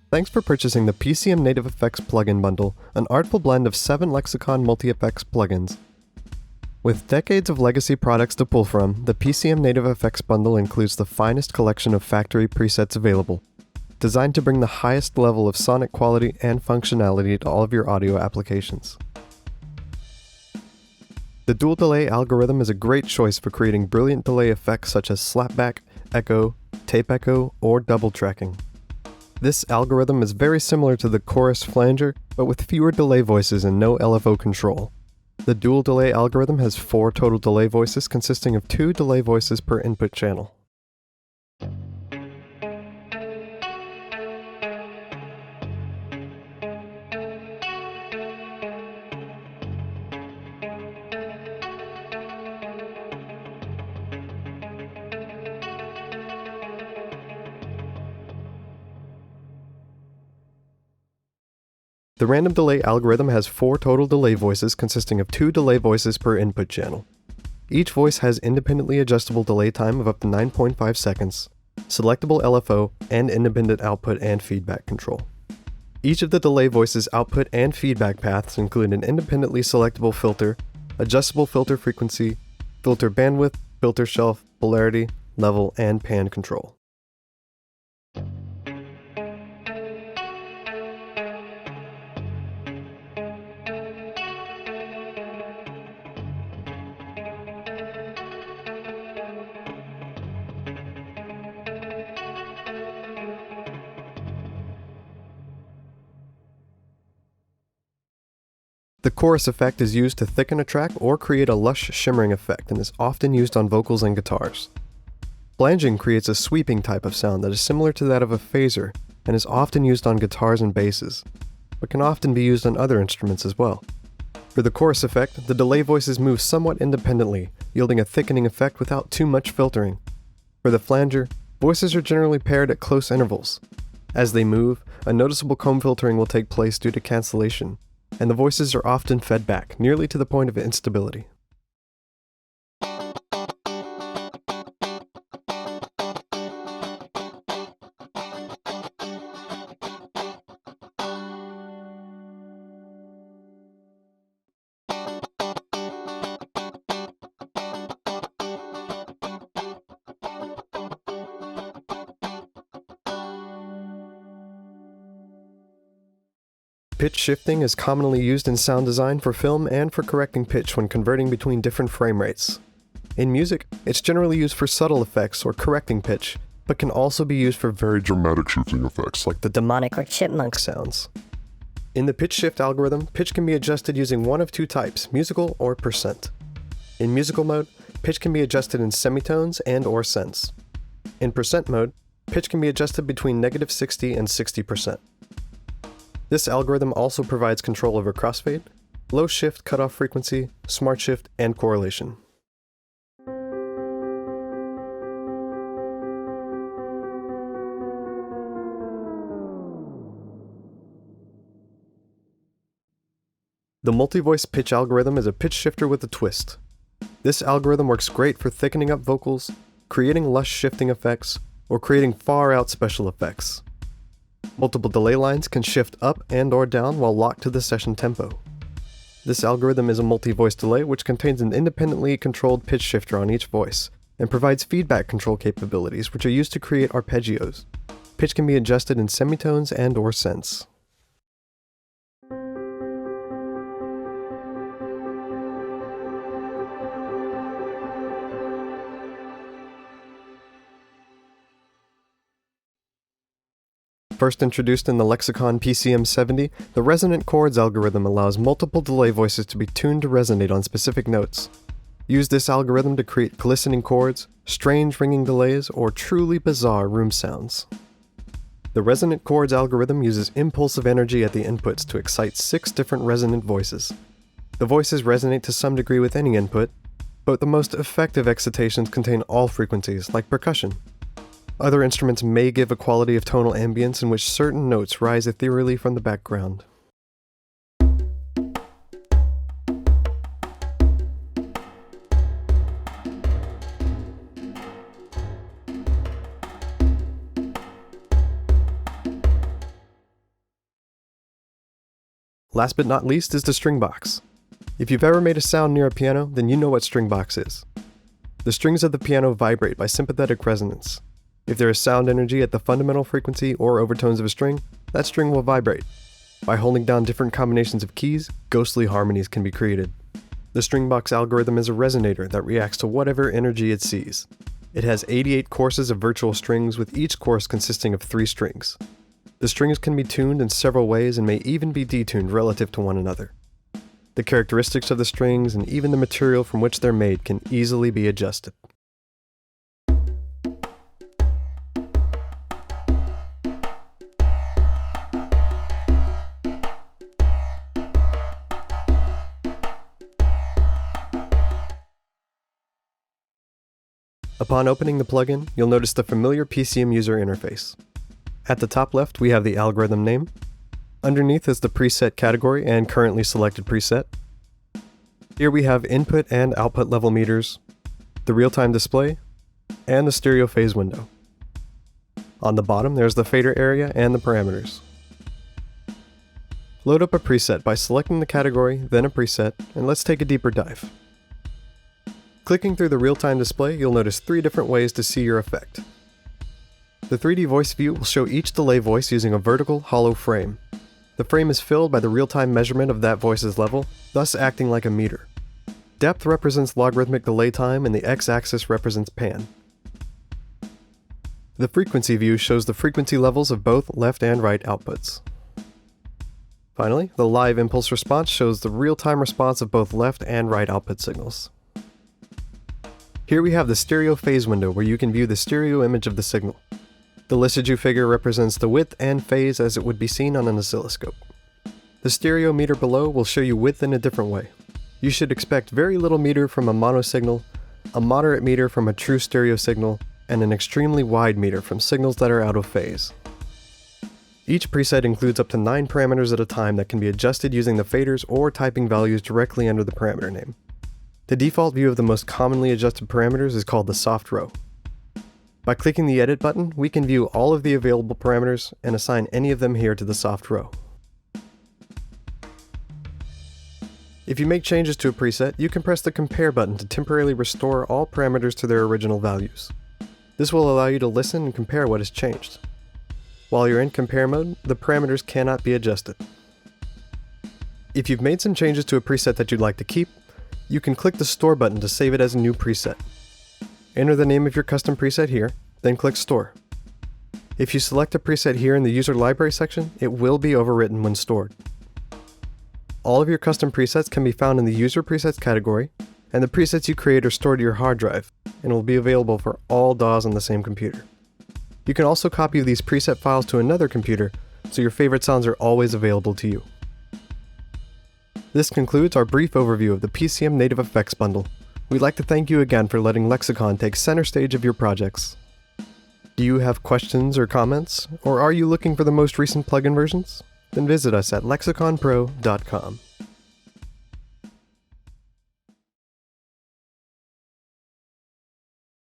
Thanks for purchasing the PCM Native Effects Plugin Bundle, an artful blend of 7 Lexicon multi-effects plugins. With decades of legacy products to pull from, the PCM Native Effects Bundle includes the finest collection of factory presets available, designed to bring the highest level of sonic quality and functionality to all of your audio applications. The dual delay algorithm is a great choice for creating brilliant delay effects such as slapback, echo, tape echo, or double tracking. This algorithm is very similar to the chorus flanger, but with fewer delay voices and no LFO control. The dual delay algorithm has 4 total delay voices consisting of 2 delay voices per input channel. The random delay algorithm has 4 total delay voices consisting of 2 delay voices per input channel. Each voice has independently adjustable delay time of up to 9.5 seconds, selectable LFO, and independent output and feedback control. Each of the delay voices' output and feedback paths include an independently selectable filter, adjustable filter frequency, filter bandwidth, filter shelf, polarity, level, and pan control. The chorus effect is used to thicken a track or create a lush shimmering effect and is often used on vocals and guitars. Flanging creates a sweeping type of sound that is similar to that of a phaser and is often used on guitars and basses, but can often be used on other instruments as well. For the chorus effect, the delay voices move somewhat independently, yielding a thickening effect without too much filtering. For the flanger, voices are generally paired at close intervals. As they move, a noticeable comb filtering will take place due to cancellation, and the voices are often fed back, nearly to the point of instability. Pitch shifting is commonly used in sound design for film and for correcting pitch when converting between different frame rates. In music, it's generally used for subtle effects or correcting pitch, but can also be used for very dramatic shifting effects like the demonic or chipmunk sounds. In the pitch shift algorithm, pitch can be adjusted using one of 2 types, musical or percent. In musical mode, pitch can be adjusted in semitones and/or cents. In percent mode, pitch can be adjusted between -60 and 60%. This algorithm also provides control over crossfade, low shift cutoff frequency, smart shift, and correlation. The MultiVoice Pitch algorithm is a pitch shifter with a twist. This algorithm works great for thickening up vocals, creating lush shifting effects, or creating far-out special effects. Multiple delay lines can shift up and/or down while locked to the session tempo. This algorithm is a multi-voice delay which contains an independently controlled pitch shifter on each voice, and provides feedback control capabilities which are used to create arpeggios. Pitch can be adjusted in semitones and/or cents. First introduced in the Lexicon PCM 70, the Resonant Chords algorithm allows multiple delay voices to be tuned to resonate on specific notes. Use this algorithm to create glistening chords, strange ringing delays, or truly bizarre room sounds. The Resonant Chords algorithm uses impulsive energy at the inputs to excite 6 different resonant voices. The voices resonate to some degree with any input, but the most effective excitations contain all frequencies, like percussion. Other instruments may give a quality of tonal ambience in which certain notes rise ethereally from the background. Last but not least is the Stringbox. If you've ever made a sound near a piano, then you know what Stringbox is. The strings of the piano vibrate by sympathetic resonance. If there is sound energy at the fundamental frequency or overtones of a string, that string will vibrate. By holding down different combinations of keys, ghostly harmonies can be created. The Stringbox algorithm is a resonator that reacts to whatever energy it sees. It has 88 courses of virtual strings, with each course consisting of 3 strings. The strings can be tuned in several ways and may even be detuned relative to one another. The characteristics of the strings and even the material from which they're made can easily be adjusted. Upon opening the plugin, you'll notice the familiar PCM user interface. At the top left, we have the algorithm name. Underneath is the preset category and currently selected preset. Here we have input and output level meters, the real-time display, and the stereo phase window. On the bottom, there's the fader area and the parameters. Load up a preset by selecting the category, then a preset, and let's take a deeper dive. Clicking through the real-time display, you'll notice 3 different ways to see your effect. The 3D voice view will show each delay voice using a vertical, hollow frame. The frame is filled by the real-time measurement of that voice's level, thus acting like a meter. Depth represents logarithmic delay time and the x-axis represents pan. The frequency view shows the frequency levels of both left and right outputs. Finally, the live impulse response shows the real-time response of both left and right output signals. Here we have the stereo phase window where you can view the stereo image of the signal. The Lissajous figure represents the width and phase as it would be seen on an oscilloscope. The stereo meter below will show you width in a different way. You should expect very little meter from a mono signal, a moderate meter from a true stereo signal, and an extremely wide meter from signals that are out of phase. Each preset includes up to 9 parameters at a time that can be adjusted using the faders or typing values directly under the parameter name. The default view of the most commonly adjusted parameters is called the soft row. By clicking the Edit button, we can view all of the available parameters and assign any of them here to the soft row. If you make changes to a preset, you can press the Compare button to temporarily restore all parameters to their original values. This will allow you to listen and compare what has changed. While you're in Compare mode, the parameters cannot be adjusted. If you've made some changes to a preset that you'd like to keep, you can click the Store button to save it as a new preset. Enter the name of your custom preset here, then click Store. If you select a preset here in the User Library section, it will be overwritten when stored. All of your custom presets can be found in the User Presets category, and the presets you create are stored to your hard drive, and will be available for all DAWs on the same computer. You can also copy these preset files to another computer, so your favorite sounds are always available to you. This concludes our brief overview of the PCM Native Effects Bundle. We'd like to thank you again for letting Lexicon take center stage of your projects. Do you have questions or comments, or are you looking for the most recent plugin versions? Then visit us at lexiconpro.com.